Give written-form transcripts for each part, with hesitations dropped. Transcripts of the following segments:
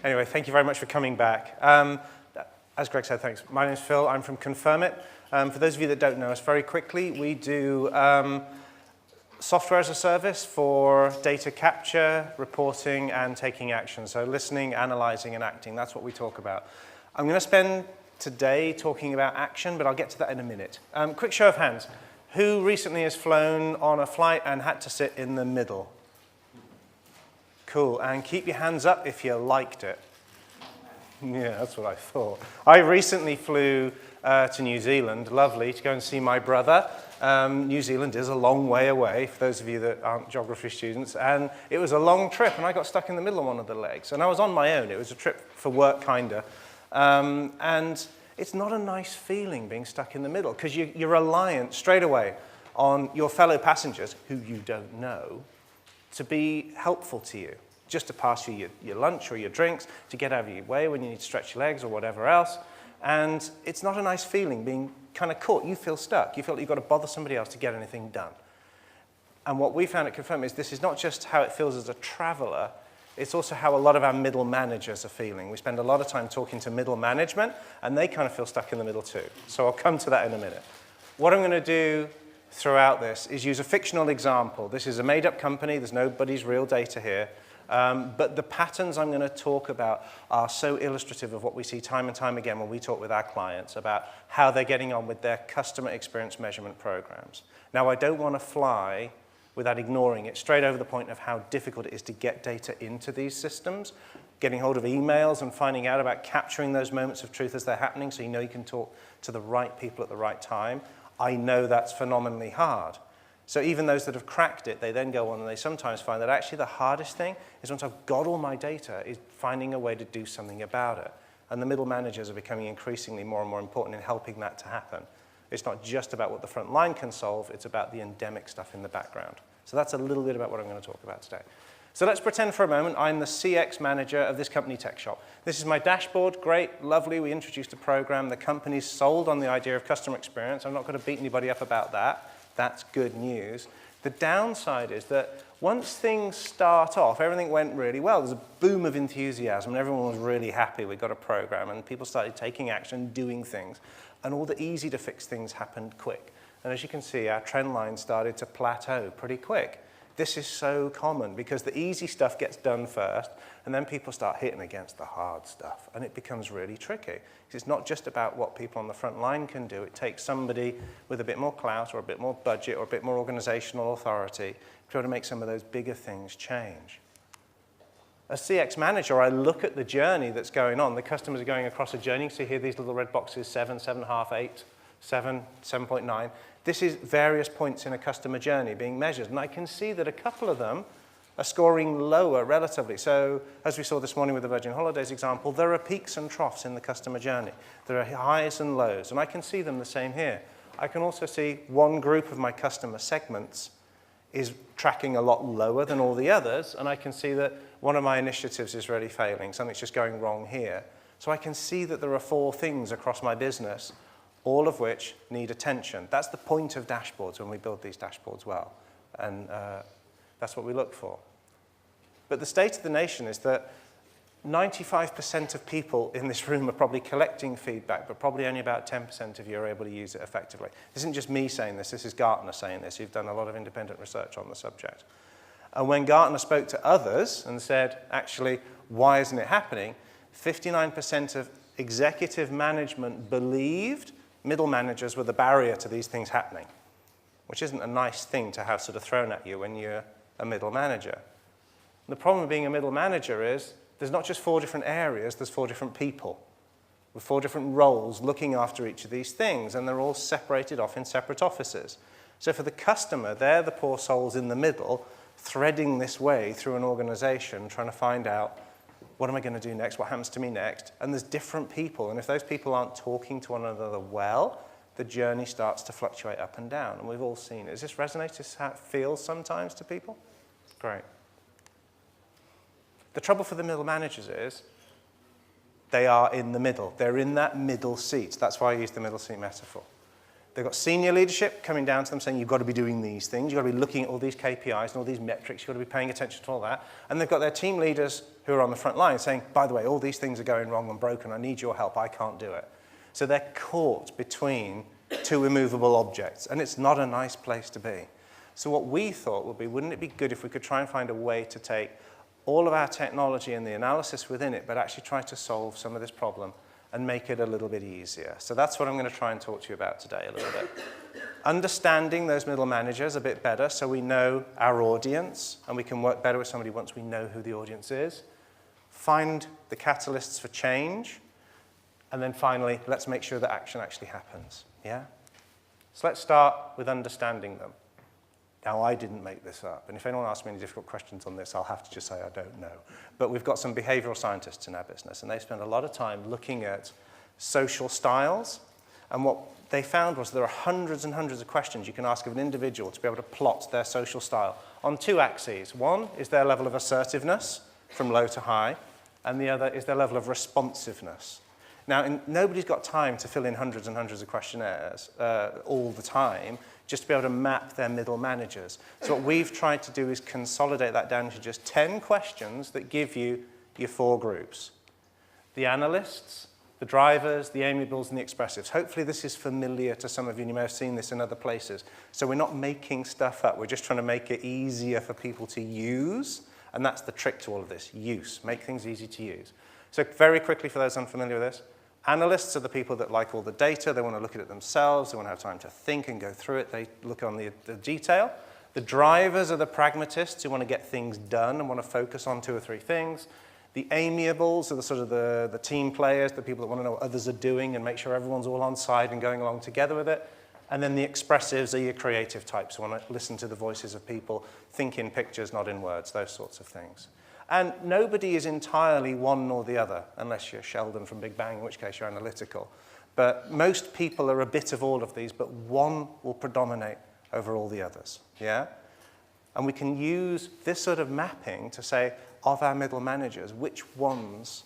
Anyway, thank you very much for coming back. As Greg said, thanks. My name's Phil. I'm from Confirm It. For those of you that don't know us, very quickly, we do software as a service for data capture, reporting, and taking action. So listening, analyzing, and acting. That's what we talk about. I'm going to spend today talking about action, but I'll get to that in a minute. Quick show of hands. Who recently has flown on a flight and had to sit in the middle? Cool. And keep your hands up if you liked it. Yeah, that's what I thought. I recently flew to New Zealand, lovely, to go and see my brother. New Zealand is a long way away, for those of you that aren't geography students, and it was a long trip, and I got stuck in the middle of one of the legs. And I was on my own. It was a trip for work, kinda. And it's not a nice feeling being stuck in the middle, because you're reliant straight away on your fellow passengers, who you don't know, to be helpful to you, just to pass you your lunch or your drinks, to get out of your way when you need to stretch your legs or whatever else. And it's not a nice feeling being kind of caught. You feel stuck. You feel like you've got to bother somebody else to get anything done. And what we found at Confirm is this is not just how it feels as a traveler, it's also how a lot of our middle managers are feeling. We spend a lot of time talking to middle management, and they kind of feel stuck in the middle too. So I'll come to that in a minute. What I'm going to do throughout this is use a fictional example. This is a made-up company. There's nobody's real data here. But the patterns I'm going to talk about are so illustrative of what we see time and time again when we talk with our clients about how they're getting on with their customer experience measurement programs. Now, I don't want to fly without ignoring it straight over the point of how difficult it is to get data into these systems, getting hold of emails and finding out about capturing those moments of truth as they're happening so you know you can talk to the right people at the right time. I know that's phenomenally hard. So even those that have cracked it, they then go on and they sometimes find that actually the hardest thing is once I've got all my data is finding a way to do something about it. And the middle managers are becoming increasingly more and more important in helping that to happen. It's not just about what the front line can solve, it's about the endemic stuff in the background. So that's a little bit about what I'm going to talk about today. So let's pretend for a moment I'm the CX manager of this company tech shop. This is my dashboard. Great, lovely. We introduced a program. The company's sold on the idea of customer experience. I'm not going to beat anybody up about that. That's good news. The downside is that once things start off, everything went really well. There's a boom of enthusiasm, and everyone was really happy. We got a program, and people started taking action, doing things. And all the easy-to-fix things happened quick. And as you can see, our trend line started to plateau pretty quick. This is so common because the easy stuff gets done first, and then people start hitting against the hard stuff, and it becomes really tricky. It's not just about what people on the front line can do. It takes somebody with a bit more clout or a bit more budget or a bit more organizational authority to try to make some of those bigger things change. As CX manager, I look at the journey that's going on. The customers are going across a journey. So here, these little red boxes, 7, 7.5, 8, 7, 7.9. This is various points in a customer journey being measured. And I can see that a couple of them are scoring lower relatively. So as we saw this morning with the Virgin Holidays example, there are peaks and troughs in the customer journey. There are highs and lows, and I can see them the same here. I can also see one group of my customer segments is tracking a lot lower than all the others, and I can see that one of my initiatives is really failing. Something's just going wrong here. So I can see that there are 4 things across my business, all of which need attention. That's the point of dashboards when we build these dashboards well. And that's what we look for. But the state of the nation is that 95% of people in this room are probably collecting feedback, but probably only about 10% of you are able to use it effectively. This isn't just me saying this. This is Gartner saying this. You've done a lot of independent research on the subject. And when Gartner spoke to others and said, actually, why isn't it happening? 59% of executive management believed middle managers were the barrier to these things happening, which isn't a nice thing to have sort of thrown at you when you're a middle manager. And the problem with being a middle manager is there's not just 4 different areas, there's 4 different people with 4 different roles looking after each of these things, and they're all separated off in separate offices. So for the customer, they're the poor souls in the middle, threading this way through an organization, trying to find out, what am I going to do next? What happens to me next? And there's different people. And if those people aren't talking to one another well, the journey starts to fluctuate up and down. And we've all seen it. Does this resonate? Is this how it feels sometimes to people? Great. The trouble for the middle managers is they are in the middle. They're in that middle seat. That's why I use the middle seat metaphor. They've got senior leadership coming down to them saying, you've got to be doing these things, you've got to be looking at all these KPIs and all these metrics, you've got to be paying attention to all that. And they've got their team leaders who are on the front line saying, by the way, all these things are going wrong and broken, I need your help, I can't do it. So they're caught between two immovable objects, and it's not a nice place to be. So what we thought would be, wouldn't it be good if we could try and find a way to take all of our technology and the analysis within it, but actually try to solve some of this problem and make it a little bit easier. So that's what I'm going to try and talk to you about today a little bit. Understanding those middle managers a bit better so we know our audience and we can work better with somebody once we know who the audience is. Find the catalysts for change. And then finally, let's make sure that action actually happens. Yeah? So let's start with understanding them. Now, I didn't make this up, and if anyone asks me any difficult questions on this, I'll have to just say I don't know. But we've got some behavioral scientists in our business, and they spend a lot of time looking at social styles, and what they found was there are hundreds and hundreds of questions you can ask of an individual to be able to plot their social style on two axes. One is their level of assertiveness from low to high, and the other is their level of responsiveness. Now, nobody's got time to fill in hundreds and hundreds of questionnaires all the time, just to be able to map their middle managers. So what we've tried to do is consolidate that down to just 10 questions that give you your 4 groups. The analysts, the drivers, the amiables, and the expressives. Hopefully this is familiar to some of you, and you may have seen this in other places. So we're not making stuff up, we're just trying to make it easier for people to use, and that's the trick to all of this, use. Make things easy to use. So very quickly, for those unfamiliar with this, analysts are the people that like all the data. They want to look at it themselves. They want to have time to think and go through it. They look on the detail. The drivers are the pragmatists who want to get things done and want to focus on 2 or 3 things. The amiables are the sort of the team players, the people that want to know what others are doing and make sure everyone's all on side and going along together with it. And then the expressives are your creative types who want to listen to the voices of people, think in pictures, not in words, those sorts of things. And nobody is entirely one nor the other, unless you're Sheldon from Big Bang, in which case you're analytical. But most people are a bit of all of these, but one will predominate over all the others, yeah? And we can use this sort of mapping to say, of our middle managers, which ones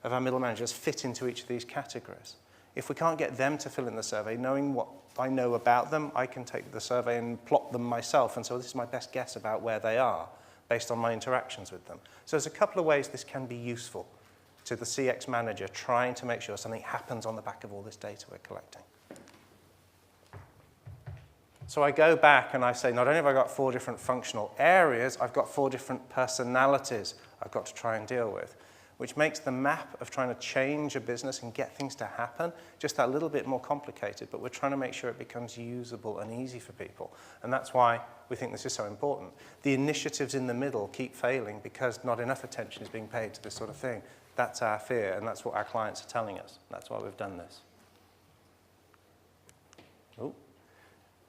of our middle managers fit into each of these categories? If we can't get them to fill in the survey, knowing what I know about them, I can take the survey and plot them myself, and so this is my best guess about where they are, based on my interactions with them. So there's a couple of ways this can be useful to the CX manager trying to make sure something happens on the back of all this data we're collecting. So I go back and I say, not only have I got 4 different functional areas, I've got 4 different personalities I've got to try and deal with, which makes the map of trying to change a business and get things to happen just that little bit more complicated, but we're trying to make sure it becomes usable and easy for people. And that's why we think this is so important. The initiatives in the middle keep failing because not enough attention is being paid to this sort of thing. That's our fear, and that's what our clients are telling us. That's why we've done this. Ooh.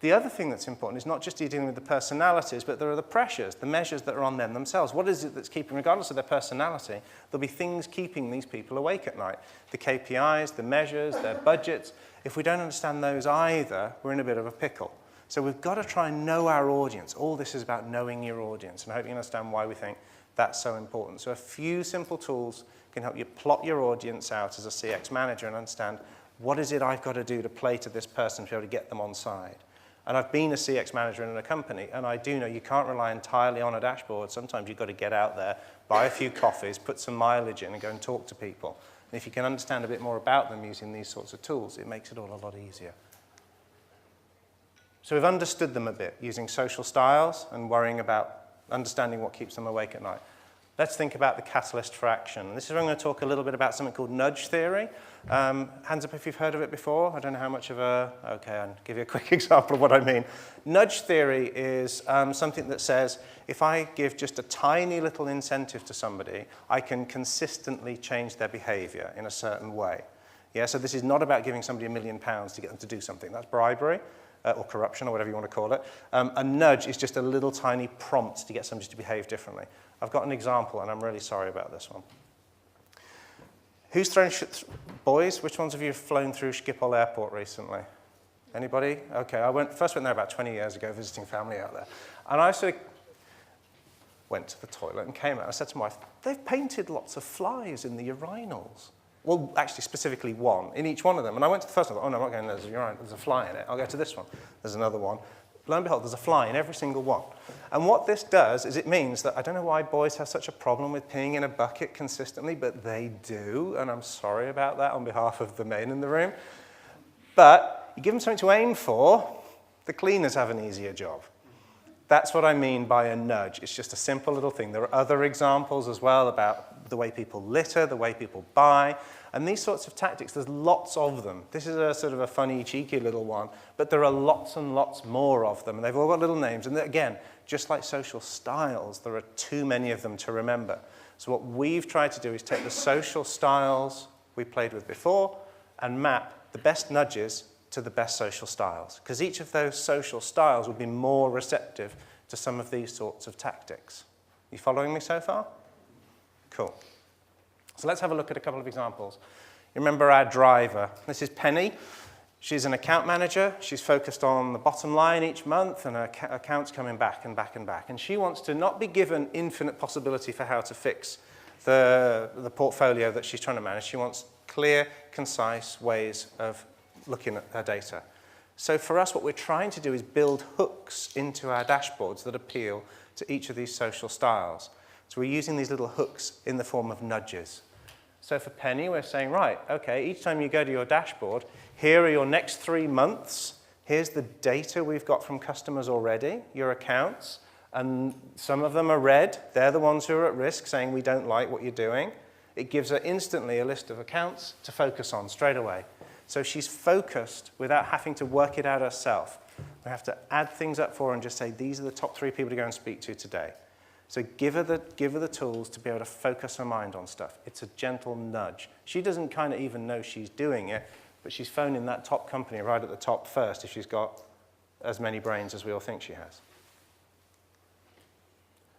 The other thing that's important is not just dealing with the personalities, but there are the pressures, the measures that are on them themselves. What is it that's keeping, regardless of their personality, there'll be things keeping these people awake at night. The KPIs, the measures, their budgets. If we don't understand those either, we're in a bit of a pickle. So we've got to try and know our audience. All this is about knowing your audience, and I hope you understand why we think that's so important. So a few simple tools can help you plot your audience out as a CX manager and understand what is it I've got to do to play to this person to be able to get them on side. And I've been a CX manager in a company, and I do know you can't rely entirely on a dashboard. Sometimes you've got to get out there, buy a few coffees, put some mileage in, and go and talk to people. And if you can understand a bit more about them using these sorts of tools, it makes it all a lot easier. So we've understood them a bit using social styles and worrying about understanding what keeps them awake at night. Let's think about the catalyst for action. This is where I'm going to talk a little bit about something called nudge theory. Hands up if you've heard of it before. I don't know how much of a... Okay, I'll give you a quick example of what I mean. Nudge theory is something that says if I give just a tiny little incentive to somebody, I can consistently change their behavior in a certain way. Yeah, so this is not about giving somebody £1 million to get them to do something. That's bribery. Or corruption, or whatever you want to call it. A nudge is just a little tiny prompt to get somebody to behave differently. I've got an example, and I'm really sorry about this one. Who's thrown boys, which ones of you have flown through Schiphol Airport recently? Anybody? Okay, I first went there about 20 years ago, visiting family out there. And I sort of went to the toilet and came out. I said to my wife, they've painted lots of flies in the urinals. Well, actually, specifically one, in each one of them. And I went to the first one, I thought, oh, no, I'm not going there. You're right, there's a fly in it. I'll go to this one. There's another one. Lo and behold, there's a fly in every single one. And what this does is it means that I don't know why boys have such a problem with peeing in a bucket consistently, but they do. And I'm sorry about that on behalf of the men in the room. But you give them something to aim for, the cleaners have an easier job. That's what I mean by a nudge. It's just a simple little thing. There are other examples as well about the way people litter, the way people buy, and these sorts of tactics, there's lots of them. This is a sort of a funny, cheeky little one, but there are lots and lots more of them, and they've all got little names. And again, just like social styles, there are too many of them to remember. So what we've tried to do is take the social styles we played with before and map the best nudges to the best social styles, because each of those social styles would be more receptive to some of these sorts of tactics. You following me so far? Cool. So let's have a look at a couple of examples. You remember our driver. This is Penny. She's an account manager. She's focused on the bottom line each month, and her account's coming back and back and back. And she wants to not be given infinite possibility for how to fix the portfolio that she's trying to manage. She wants clear, concise ways of looking at her data. So for us, what we're trying to do is build hooks into our dashboards that appeal to each of these social styles. So we're using these little hooks in the form of nudges. So for Penny, we're saying, right, okay, each time you go to your dashboard, here are your next 3 months. Here's the data we've got from customers already, your accounts, and some of them are red. They're the ones who are at risk, saying we don't like what you're doing. It gives her instantly a list of accounts to focus on straight away. So she's focused without having to work it out herself. We have to add things up for her and just say, these are the top 3 people to go and speak to today. So give her the tools to be able to focus her mind on stuff. It's a gentle nudge. She doesn't kind of even know she's doing it, but she's phoning that top company right at the top first if she's got as many brains as we all think she has.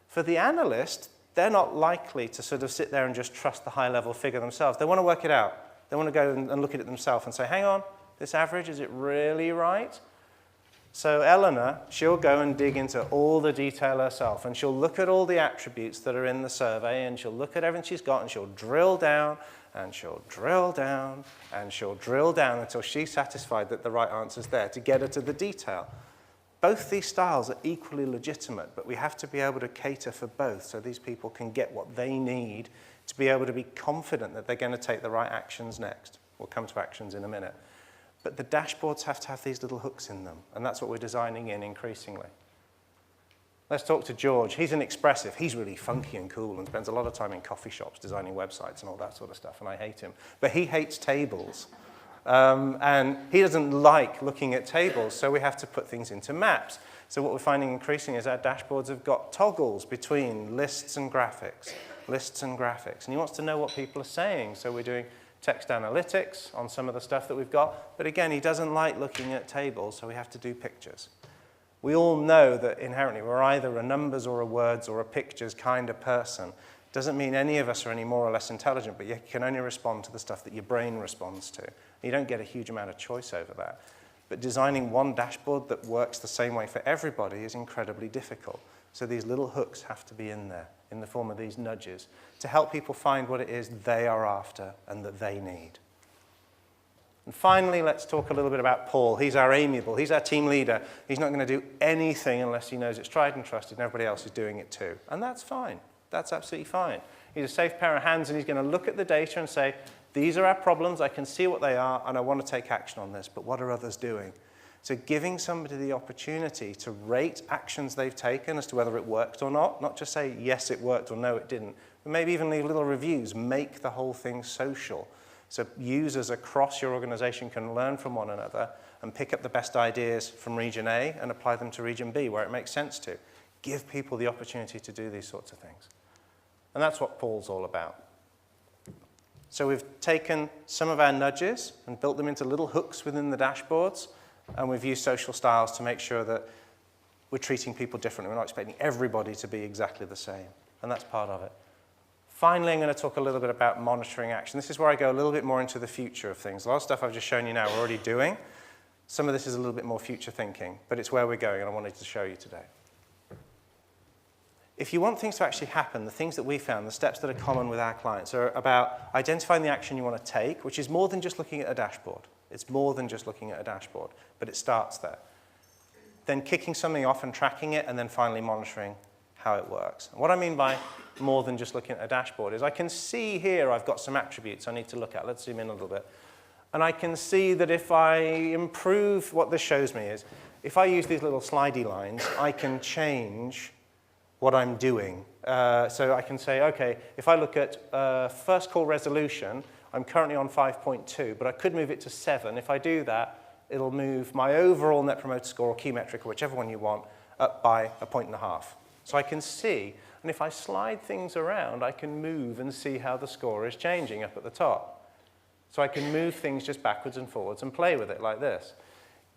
For the analyst, they're not likely to sort of sit there and just trust the high-level figure themselves. They want to work it out. They want to go and look at it themselves and say, hang on, this average, is it really right? So Eleanor, she'll go and dig into all the detail herself, and she'll look at all the attributes that are in the survey, and she'll look at everything she's got, and she'll drill down, and she'll drill down, and she'll drill down until she's satisfied that the right answer's there to get her to the detail. Both these styles are equally legitimate, but we have to be able to cater for both so these people can get what they need to be able to be confident that they're going to take the right actions next. We'll come to actions in a minute. But the dashboards have to have these little hooks in them, and that's what we're designing in increasingly. Let's talk to George. He's an expressive. He's really funky and cool and spends a lot of time in coffee shops designing websites and all that sort of stuff, and I hate him. But he hates tables. And he doesn't like looking at tables, so we have to put things into maps. So what we're finding increasingly is our dashboards have got toggles between lists and graphics. And he wants to know what people are saying, so we're doing text analytics on some of the stuff that we've got. But again, he doesn't like looking at tables, so we have to do pictures. We all know that inherently we're either a numbers or a words or a pictures kind of person. Doesn't mean any of us are any more or less intelligent, but you can only respond to the stuff that your brain responds to. You don't get a huge amount of choice over that. But designing one dashboard that works the same way for everybody is incredibly difficult. So these little hooks have to be in there, in the form of these nudges, to help people find what it is they are after and that they need. And finally, let's talk a little bit about Paul. He's our amiable. He's our team leader. He's not going to do anything unless he knows it's tried and trusted and everybody else is doing it too. And that's fine. That's absolutely fine. He's a safe pair of hands, and he's going to look at the data and say, these are our problems, I can see what they are, and I want to take action on this, but what are others doing? So giving somebody the opportunity to rate actions they've taken as to whether it worked or not just say, yes, it worked, or no, it didn't, but maybe even leave little reviews, make the whole thing social. So users across your organization can learn from one another and pick up the best ideas from region A and apply them to region B where it makes sense to. Give people the opportunity to do these sorts of things. And that's what Paul's all about. So we've taken some of our nudges and built them into little hooks within the dashboards, and we've used social styles to make sure that we're treating people differently. We're not expecting everybody to be exactly the same, and that's part of it. Finally, I'm going to talk a little bit about monitoring action. This is where I go a little bit more into the future of things. A lot of stuff I've just shown you now we're already doing. Some of this is a little bit more future thinking, but it's where we're going, and I wanted to show you today. If you want things to actually happen, the things that we found, the steps that are common with our clients are about identifying the action you want to take, which is more than just looking at a dashboard. It's more than just looking at a dashboard, but it starts there. Then kicking something off and tracking it, and then finally monitoring how it works. And what I mean by more than just looking at a dashboard is I can see here I've got some attributes I need to look at. Let's zoom in a little bit. And I can see that if I improve, what this shows me is, if I use these little slidey lines, I can change what I'm doing. So I can say, okay, if I look at first call resolution, I'm currently on 5.2, but I could move it to 7. If I do that, it'll move my overall Net Promoter Score or key metric, or whichever one you want, up by 1.5 points. So I can see, and if I slide things around, I can move and see how the score is changing up at the top. So I can move things just backwards and forwards and play with it like this.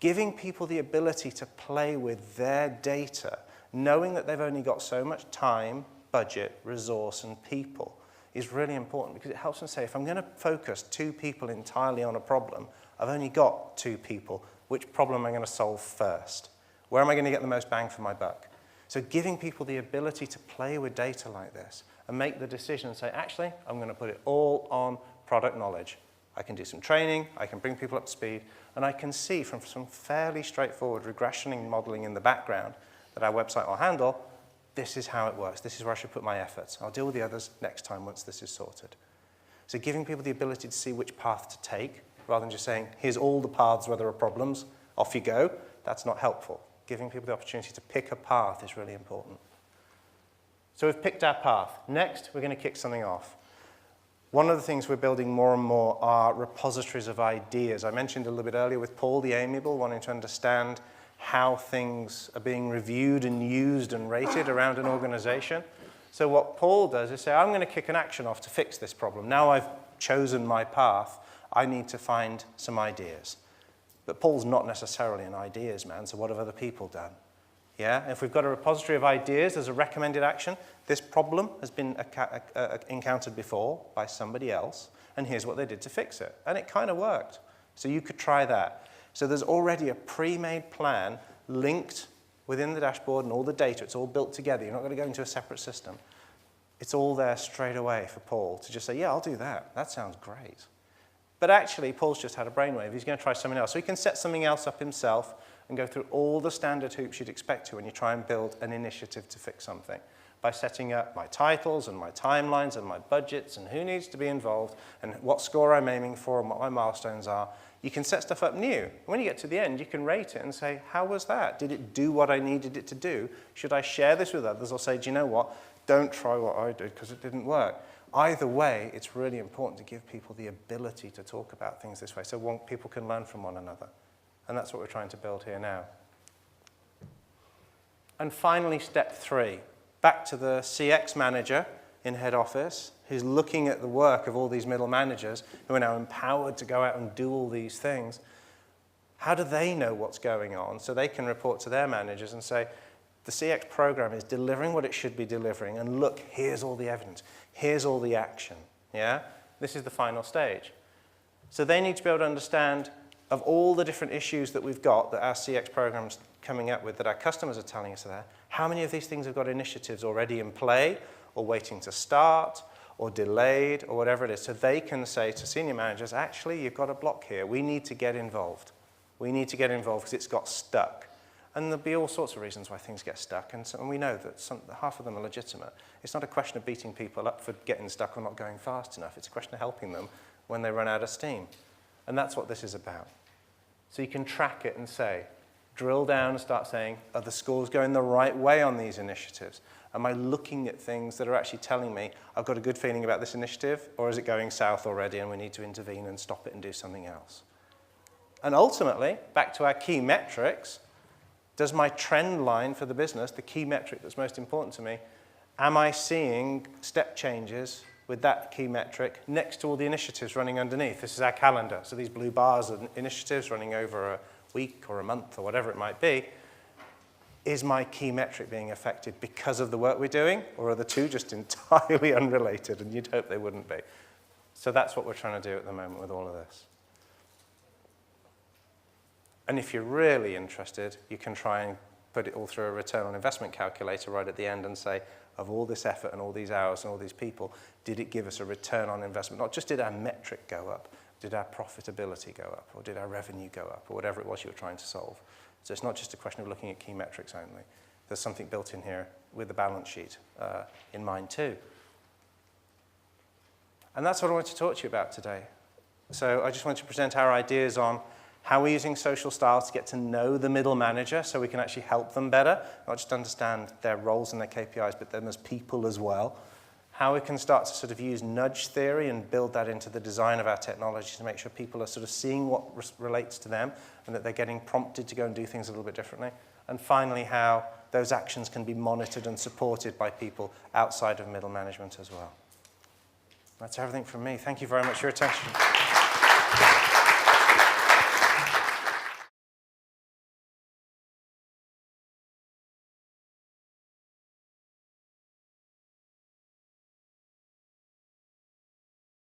Giving people the ability to play with their data, knowing that they've only got so much time, budget, resource, and people is really important, because it helps them say, if I'm going to focus 2 people entirely on a problem, I've only got 2 people. Which problem am I going to solve first? Where am I going to get the most bang for my buck? So giving people the ability to play with data like this and make the decision and say, actually, I'm going to put it all on product knowledge. I can do some training, I can bring people up to speed, and I can see from some fairly straightforward regressioning modeling in the background that our website will handle, this is how it works. This is where I should put my efforts. I'll deal with the others next time once this is sorted. So giving people the ability to see which path to take, rather than just saying, here's all the paths where there are problems, off you go, that's not helpful. Giving people the opportunity to pick a path is really important. So we've picked our path. Next, we're going to kick something off. One of the things we're building more and more are repositories of ideas. I mentioned a little bit earlier with Paul, the Amiable, wanting to understand how things are being reviewed and used and rated around an organization. So what Paul does is say, I'm going to kick an action off to fix this problem. Now I've chosen my path, I need to find some ideas. But Paul's not necessarily an ideas man, so what have other people done? Yeah, if we've got a repository of ideas as a recommended action, this problem has been encountered before by somebody else, and here's what they did to fix it. And it kind of worked. So you could try that. So there's already a pre-made plan linked within the dashboard and all the data. It's all built together. You're not going to go into a separate system. It's all there straight away for Paul to just say, yeah, I'll do that. That sounds great. But actually, Paul's just had a brainwave. He's going to try something else. So he can set something else up himself and go through all the standard hoops you'd expect to when you try and build an initiative to fix something. By setting up my titles and my timelines and my budgets and who needs to be involved and what score I'm aiming for and what my milestones are, you can set stuff up new. When you get to the end, you can rate it and say, how was that? Did it do what I needed it to do? Should I share this with others or say, do you know what? Don't try what I did because it didn't work. Either way, it's really important to give people the ability to talk about things this way so people can learn from one another. And that's what we're trying to build here now. And finally, step 3. Back to the CX manager in head office who's looking at the work of all these middle managers who are now empowered to go out and do all these things. How do they know what's going on so they can report to their managers and say, the CX program is delivering what it should be delivering, and look, here's all the evidence, here's all the action, yeah? This is the final stage. So they need to be able to understand of all the different issues that we've got that our CX program's coming up with, that our customers are telling us are there, how many of these things have got initiatives already in play, or waiting to start, or delayed, or whatever it is, so they can say to senior managers, actually, you've got a block here, we need to get involved. We need to get involved because it's got stuck. And there'll be all sorts of reasons why things get stuck, and we know that half of them are legitimate. It's not a question of beating people up for getting stuck or not going fast enough. It's a question of helping them when they run out of steam. And that's what this is about. So you can track it and say, drill down and start saying, are the scores going the right way on these initiatives? Am I looking at things that are actually telling me, I've got a good feeling about this initiative, or is it going south already and we need to intervene and stop it and do something else? And ultimately, back to our key metrics, does my trend line for the business, the key metric that's most important to me, am I seeing step changes with that key metric next to all the initiatives running underneath? This is our calendar. So these blue bars are initiatives running over a week or a month or whatever it might be. Is my key metric being affected because of the work we're doing, or are the two just entirely unrelated? And you'd hope they wouldn't be. So that's what we're trying to do at the moment with all of this. And if you're really interested, you can try and put it all through a return on investment calculator right at the end and say, of all this effort and all these hours and all these people, did it give us a return on investment? Not just did our metric go up, did our profitability go up, or did our revenue go up, or whatever it was you were trying to solve. So it's not just a question of looking at key metrics only. There's something built in here with the balance sheet in mind too. And that's what I wanted to talk to you about today. So I just wanted to present our ideas on how we're using social style to get to know the middle manager so we can actually help them better, not just understand their roles and their KPIs, but them as people as well. How we can start to sort of use nudge theory and build that into the design of our technology to make sure people are sort of seeing what relates to them and that they're getting prompted to go and do things a little bit differently. And finally, how those actions can be monitored and supported by people outside of middle management as well. That's everything from me. Thank you very much for your attention.